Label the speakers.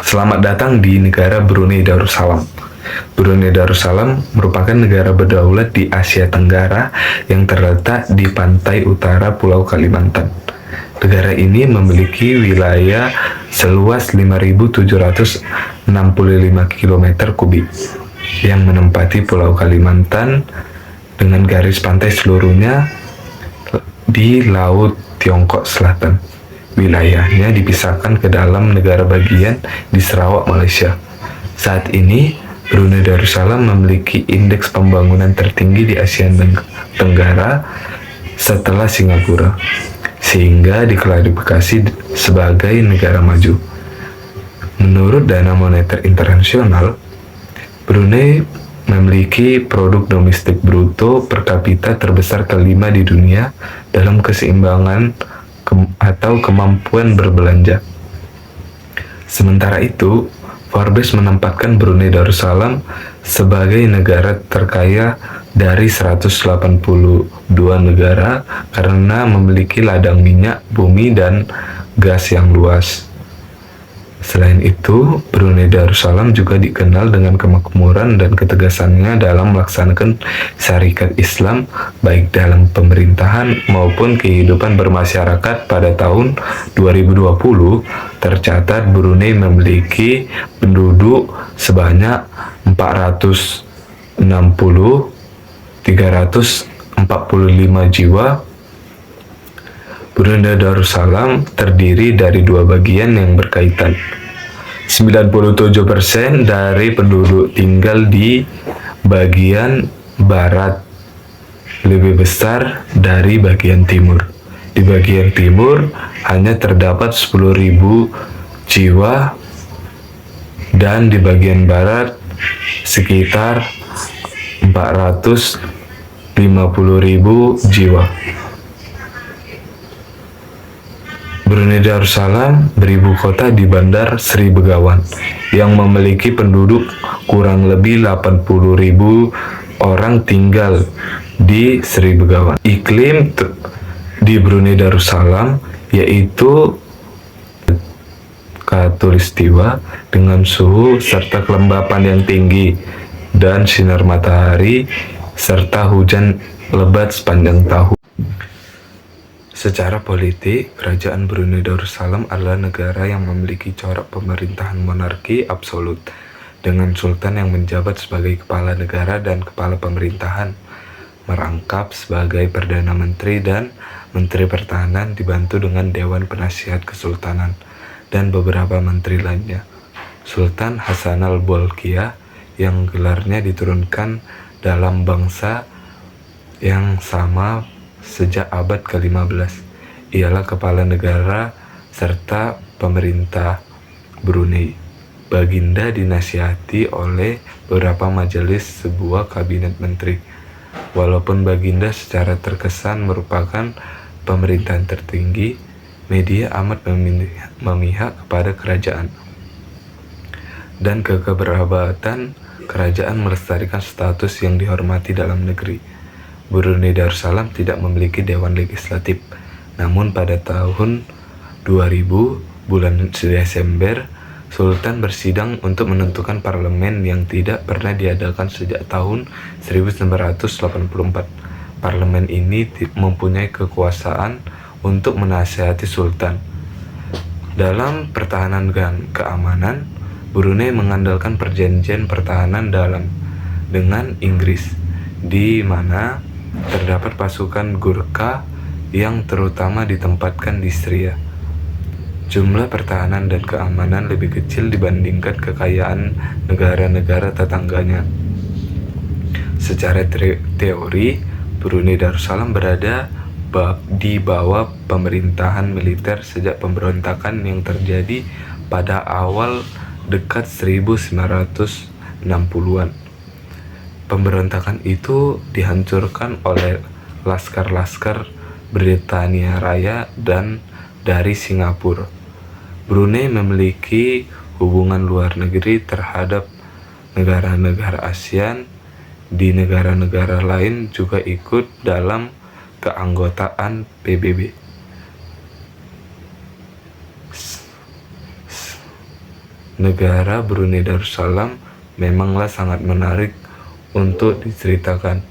Speaker 1: Selamat datang di negara Brunei Darussalam. Brunei Darussalam merupakan negara berdaulat di Asia Tenggara yang terletak di pantai utara Pulau Kalimantan. Negara ini memiliki wilayah seluas 5.765 km kubik yang menempati Pulau Kalimantan dengan garis pantai seluruhnya di Laut Tiongkok Selatan. Wilayahnya dipisahkan ke dalam negara bagian di Sarawak, Malaysia. Saat ini, Brunei Darussalam memiliki indeks pembangunan tertinggi di Asia Tenggara setelah Singapura, sehingga diklarifikasi sebagai negara maju. Menurut Dana Moneter Internasional, Brunei memiliki produk domestik bruto per kapita terbesar kelima di dunia dalam keseimbangan atau kemampuan berbelanja. Sementara itu, Forbes menempatkan Brunei Darussalam sebagai negara terkaya dari 182 negara karena memiliki ladang minyak bumi dan gas yang luas. Selain itu, Brunei Darussalam juga dikenal dengan kemakmuran dan ketegasannya dalam melaksanakan syariat Islam baik dalam pemerintahan maupun kehidupan bermasyarakat. Pada tahun 2020, tercatat Brunei memiliki penduduk sebanyak 460.345 jiwa. Brunei Darussalam terdiri dari dua bagian yang berkaitan. 97% dari penduduk tinggal di bagian barat, lebih besar dari bagian timur. Di bagian timur hanya terdapat 10.000 jiwa dan di bagian barat sekitar 450.000 jiwa. Brunei Darussalam beribu kota di Bandar Sri Begawan yang memiliki penduduk kurang lebih 80.000 orang tinggal di Sri Begawan. Iklim di Brunei Darussalam yaitu khatulistiwa dengan suhu serta kelembapan yang tinggi dan sinar matahari serta hujan lebat sepanjang tahun. Secara politik, Kerajaan Brunei Darussalam adalah negara yang memiliki corak pemerintahan monarki absolut, dengan sultan yang menjabat sebagai kepala negara dan kepala pemerintahan, merangkap sebagai Perdana Menteri dan Menteri Pertahanan dibantu dengan Dewan Penasihat Kesultanan dan beberapa menteri lainnya. Sultan Hassanal Bolkiah yang gelarnya diturunkan dalam bangsa yang sama sejak abad ke-15, ialah kepala negara serta pemerintah Brunei. Baginda dinasihati oleh beberapa majelis sebuah kabinet menteri. Walaupun Baginda secara terkesan merupakan pemerintahan tertinggi, media amat memihak kepada kerajaan dan kekerabatan kerajaan melestarikan status yang dihormati dalam negeri. Brunei Darussalam tidak memiliki dewan legislatif, namun pada tahun 2000, bulan Desember, Sultan bersidang untuk menentukan parlemen yang tidak pernah diadakan sejak tahun 1984. Parlemen ini mempunyai kekuasaan untuk menasihati Sultan. Dalam pertahanan dan keamanan, Brunei mengandalkan perjanjian pertahanan dengan Inggris, di mana terdapat pasukan Gurkha yang terutama ditempatkan di Syria. Jumlah pertahanan dan keamanan lebih kecil dibandingkan kekayaan negara-negara tetangganya. Secara teori, Brunei Darussalam berada di bawah pemerintahan militer sejak pemberontakan yang terjadi pada awal dekat 1960-an. Pemberontakan itu dihancurkan oleh laskar-laskar Britania Raya dan dari Singapura. Brunei memiliki hubungan luar negeri terhadap negara-negara ASEAN. Di negara-negara lain juga ikut dalam keanggotaan PBB. negara Brunei Darussalam memanglah sangat menarik untuk diceritakan.